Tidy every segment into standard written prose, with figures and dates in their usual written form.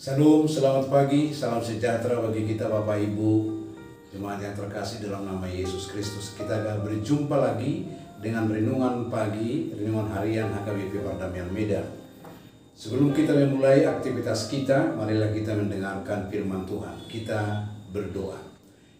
Salam, selamat pagi, salam sejahtera bagi kita Bapak Ibu jemaat yang terkasih dalam nama Yesus Kristus. Kita akan berjumpa lagi dengan renungan pagi, renungan harian HKBP Perdamaian Medan. Sebelum kita memulai aktivitas kita, marilah kita mendengarkan firman Tuhan. Kita berdoa.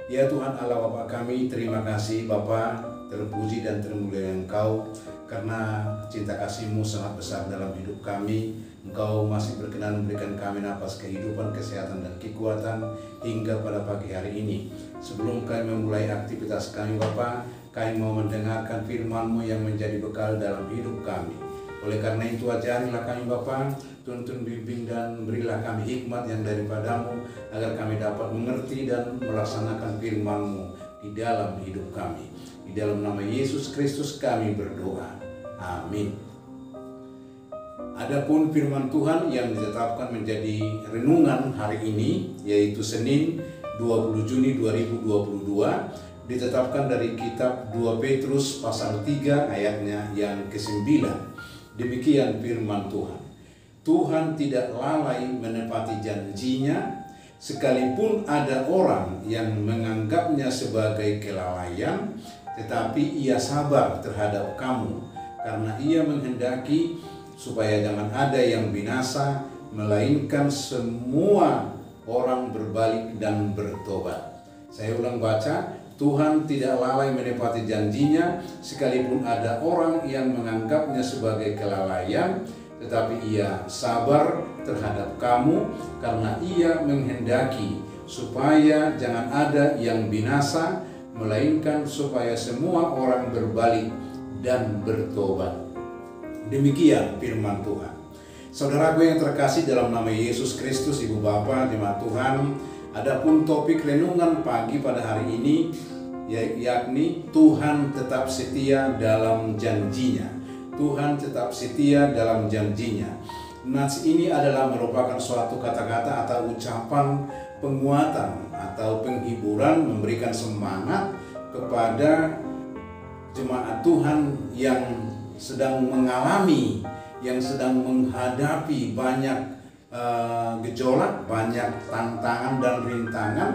Ya Tuhan Allah Bapa kami, terima kasih Bapa, terpuji dan termulia Engkau karena cinta kasih-Mu sangat besar dalam hidup kami. Engkau masih berkenan memberikan kami napas kehidupan, kesehatan, dan kekuatan hingga pada pagi hari ini. Sebelum kami memulai aktivitas kami Bapa, kami mau mendengarkan firman-Mu yang menjadi bekal dalam hidup kami. Oleh karena itu ajarilah kami Bapa, tuntun bimbing dan berilah kami hikmat yang daripada-Mu, agar kami dapat mengerti dan melaksanakan firman-Mu di dalam hidup kami. Di dalam nama Yesus Kristus kami berdoa. Amin. Adapun firman Tuhan yang ditetapkan menjadi renungan hari ini, yaitu Senin 20 Juni 2022, ditetapkan dari kitab 2 Petrus pasal 3 ayatnya yang ke-9. Demikian firman Tuhan. Tuhan tidak lalai menepati janjinya, sekalipun ada orang yang menganggapnya sebagai kelalaian, tetapi ia sabar terhadap kamu, karena ia menghendaki supaya jangan ada yang binasa, melainkan semua orang berbalik dan bertobat. Saya ulang baca, Tuhan tidak lalai menepati janjinya, sekalipun ada orang yang menganggapnya sebagai kelalaian, tetapi ia sabar terhadap kamu, karena ia menghendaki supaya jangan ada yang binasa, melainkan supaya semua orang berbalik dan bertobat. Demikian firman Tuhan. Saudaraku yang terkasih dalam nama Yesus Kristus, Ibu Bapa, jemaat Tuhan, adapun topik renungan pagi pada hari ini yakni Tuhan tetap setia dalam janjinya. Tuhan tetap setia dalam janjinya. Nats ini adalah merupakan suatu kata-kata atau ucapan penguatan atau penghiburan, memberikan semangat kepada jemaat Tuhan yang sedang mengalami, yang sedang menghadapi banyak gejolak, banyak tantangan dan rintangan,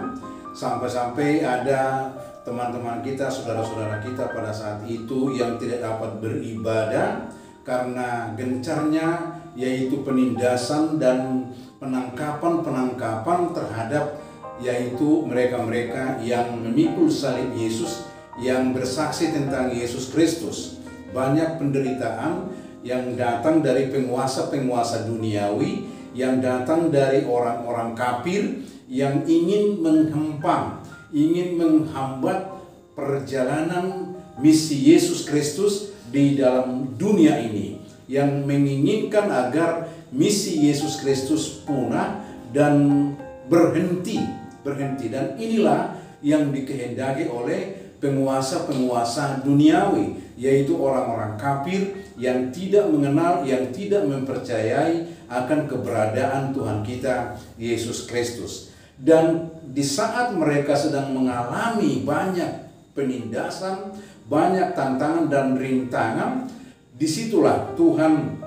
sampai-sampai ada teman-teman kita, saudara-saudara kita pada saat itu yang tidak dapat beribadah karena gencarnya yaitu penindasan dan penangkapan terhadap yaitu mereka-mereka yang memikul salib Yesus, yang bersaksi tentang Yesus Kristus. Banyak penderitaan yang datang dari penguasa-penguasa duniawi, yang datang dari orang-orang kafir yang ingin menghempang, ingin menghambat perjalanan misi Yesus Kristus di dalam dunia ini, yang menginginkan agar misi Yesus Kristus punah dan berhenti. Dan inilah yang dikehendaki oleh penguasa-penguasa duniawi, yaitu orang-orang kafir yang tidak mengenal, yang tidak mempercayai akan keberadaan Tuhan kita Yesus Kristus. Dan di saat mereka sedang mengalami banyak penindasan, banyak tantangan dan rintangan, disitulah Tuhan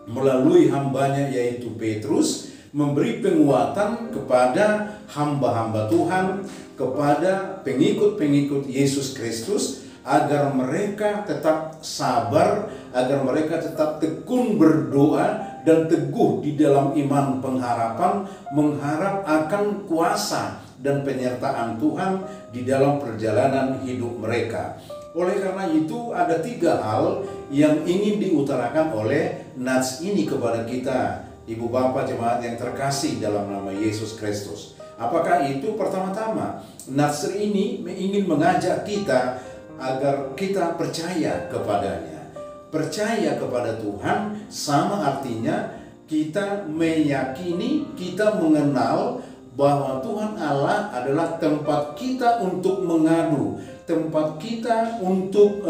melalui hambanya yaitu Petrus memberi penguatan kepada hamba-hamba Tuhan, kepada pengikut-pengikut Yesus Kristus, agar mereka tetap sabar, agar mereka tetap tekun berdoa dan teguh di dalam iman pengharapan, mengharap akan kuasa dan penyertaan Tuhan di dalam perjalanan hidup mereka. Oleh karena itu ada 3 hal yang ingin diutarakan oleh nats ini kepada kita, Ibu Bapak jemaat yang terkasih dalam nama Yesus Kristus. Apakah itu? Pertama-tama, nats ini ingin mengajak kita agar kita percaya kepadanya. Percaya kepada Tuhan sama artinya kita meyakini, kita mengenal bahwa Tuhan Allah adalah tempat kita untuk mengadu, tempat kita untuk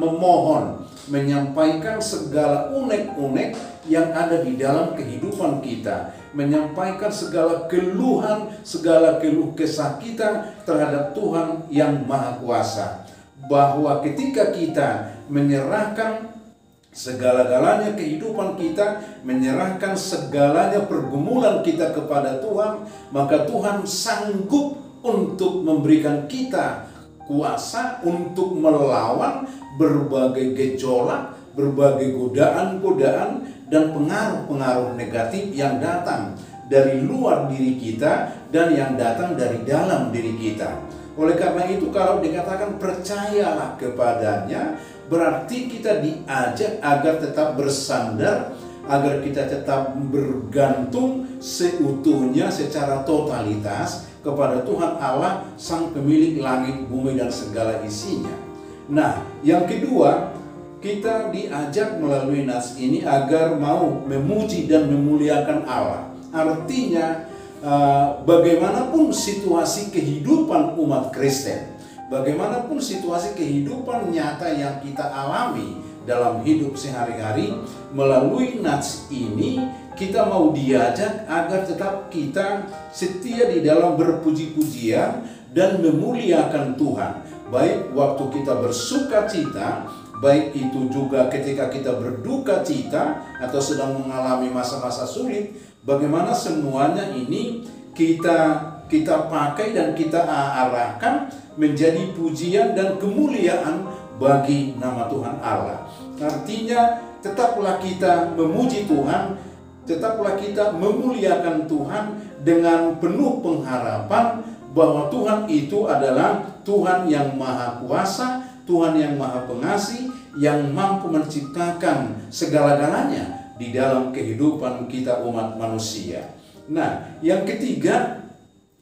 memohon, menyampaikan segala unek-unek yang ada di dalam kehidupan kita, menyampaikan segala keluhan, segala keluh kesah kita terhadap Tuhan yang Maha Kuasa. Bahwa ketika kita menyerahkan segala-galanya kehidupan kita, menyerahkan segalanya pergumulan kita kepada Tuhan, maka Tuhan sanggup untuk memberikan kita kuasa untuk melawan berbagai gejolak, berbagai godaan-godaan dan pengaruh-pengaruh negatif yang datang dari luar diri kita dan yang datang dari dalam diri kita. Oleh karena itu, kalau dikatakan percayalah kepadanya, berarti kita diajak agar tetap bersandar, agar kita tetap bergantung seutuhnya secara totalitas kepada Tuhan Allah, Sang Pemilik langit, bumi, dan segala isinya. Nah, yang kedua, kita diajak melalui nas ini agar mau memuji dan memuliakan Allah. Artinya, bagaimanapun situasi kehidupan umat Kristen, bagaimanapun situasi kehidupan nyata yang kita alami dalam hidup sehari-hari, melalui nats ini kita mau diajak agar tetap kita setia di dalam berpuji-pujian dan memuliakan Tuhan. Baik waktu kita bersuka cita, baik itu juga ketika kita berduka cita atau sedang mengalami masa-masa sulit, bagaimana semuanya ini kita pakai dan kita arahkan menjadi pujian dan kemuliaan bagi nama Tuhan Allah. Artinya, tetaplah kita memuji Tuhan, tetaplah kita memuliakan Tuhan dengan penuh pengharapan bahwa Tuhan itu adalah Tuhan yang Maha Kuasa, Tuhan yang Maha Pengasih, yang mampu menciptakan segala-galanya di dalam kehidupan kita umat manusia. Nah, yang ketiga,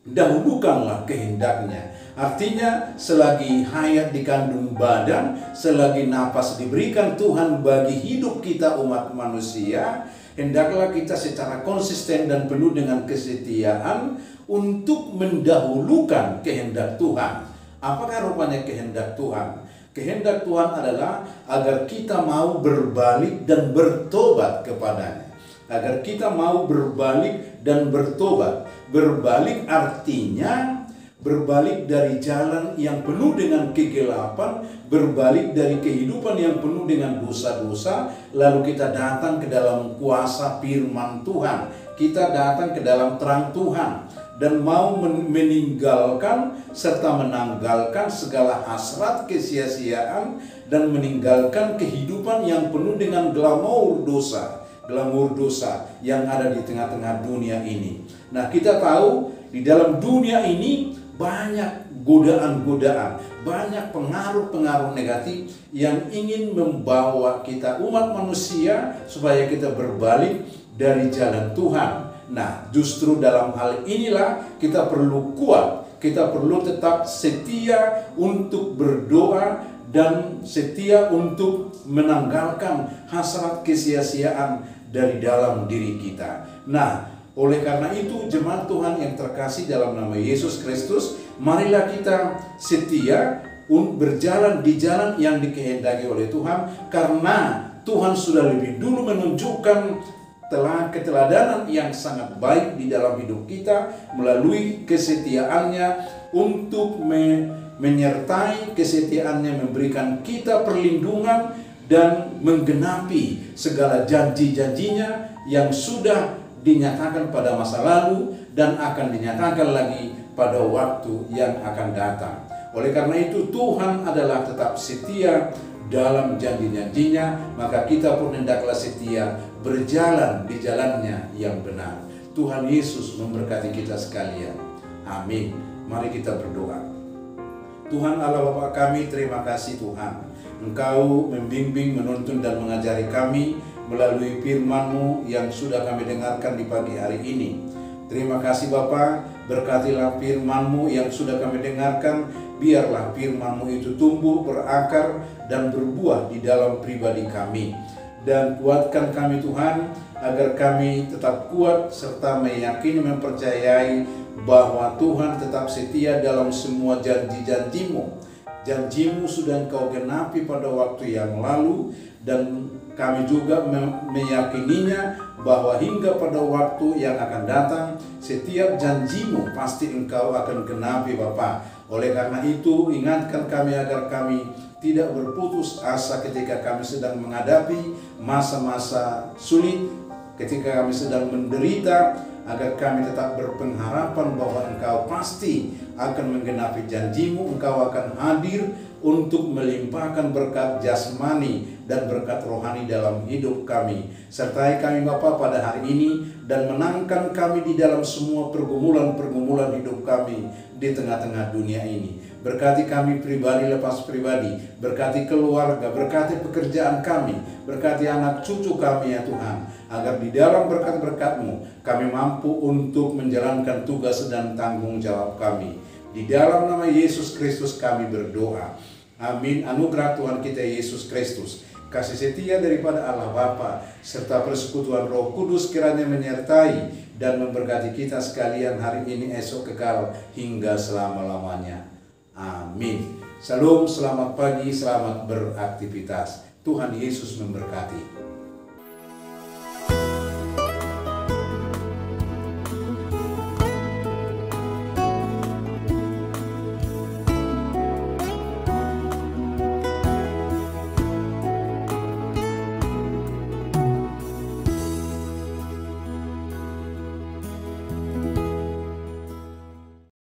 dahulukanlah kehendaknya. Artinya, selagi hayat dikandung badan, selagi napas diberikan Tuhan bagi hidup kita umat manusia, hendaklah kita secara konsisten dan penuh dengan kesetiaan untuk mendahulukan kehendak Tuhan. Apakah rupanya kehendak Tuhan? Kehendak Tuhan adalah agar kita mau berbalik dan bertobat kepadanya. Agar kita mau berbalik dan bertobat. Berbalik artinya berbalik dari jalan yang penuh dengan kegelapan, berbalik dari kehidupan yang penuh dengan dosa-dosa, lalu kita datang ke dalam kuasa firman Tuhan. Kita datang ke dalam terang Tuhan dan mau meninggalkan serta menanggalkan segala hasrat kesia-siaan dan meninggalkan kehidupan yang penuh dengan glamour dosa yang ada di tengah-tengah dunia ini. Nah, kita tahu di dalam dunia ini banyak godaan-godaan, banyak pengaruh-pengaruh negatif yang ingin membawa kita umat manusia supaya kita berbalik dari jalan Tuhan. Nah, justru dalam hal inilah kita perlu kuat, kita perlu tetap setia untuk berdoa dan setia untuk menanggalkan hasrat kesia-siaan dari dalam diri kita. Nah, oleh karena itu, jemaat Tuhan yang terkasih dalam nama Yesus Kristus, marilah kita setia berjalan di jalan yang dikehendaki oleh Tuhan, karena Tuhan sudah lebih dulu menunjukkan keteladanan yang sangat baik di dalam hidup kita melalui kesetiaannya untuk menyertai kesetiaannya, memberikan kita perlindungan dan menggenapi segala janji-janjinya yang sudah dinyatakan pada masa lalu dan akan dinyatakan lagi pada waktu yang akan datang. Oleh karena itu, Tuhan adalah tetap setia dalam janji-janjinya, maka kita pun hendaklah setia berjalan di jalannya yang benar. Tuhan Yesus memberkati kita sekalian. Amin. Mari kita berdoa. Tuhan Allah Bapa kami, terima kasih Tuhan. Engkau membimbing, menuntun dan mengajari kami melalui firman-Mu yang sudah kami dengarkan di pagi hari ini. Terima kasih Bapa, berkatilah firman-Mu yang sudah kami dengarkan. Biarlah firman-Mu itu tumbuh, berakar, dan berbuah di dalam pribadi kami. Dan kuatkan kami Tuhan, agar kami tetap kuat serta meyakini, mempercayai bahwa Tuhan tetap setia dalam semua janji-janji-Mu. Janji-Mu sudah Engkau genapi pada waktu yang lalu, dan kami juga meyakininya bahwa hingga pada waktu yang akan datang, setiap janji-Mu pasti Engkau akan genapi Bapa. Oleh karena itu, ingatkan kami agar kami tidak berputus asa ketika kami sedang menghadapi masa-masa sulit, ketika kami sedang menderita, agar kami tetap berpengharapan bahwa Engkau pasti akan menggenapi janji-Mu. Engkau akan hadir untuk melimpahkan berkat jasmani dan berkat rohani dalam hidup kami. Sertai kami Bapa pada hari ini dan menangkan kami di dalam semua pergumulan-pergumulan hidup kami di tengah-tengah dunia ini. Berkati kami pribadi lepas pribadi, berkati keluarga, berkati pekerjaan kami, berkati anak cucu kami ya Tuhan, agar di dalam berkat-berkat-Mu kami mampu untuk menjalankan tugas dan tanggung jawab kami. Di dalam nama Yesus Kristus kami berdoa. Amin. Anugerah Tuhan kita Yesus Kristus, kasih setia daripada Allah Bapa, serta persekutuan Roh Kudus kiranya menyertai dan memberkati kita sekalian hari ini, esok, kekal hingga selama-lamanya. Amin. Salam, selamat pagi, selamat beraktivitas. Tuhan Yesus memberkati.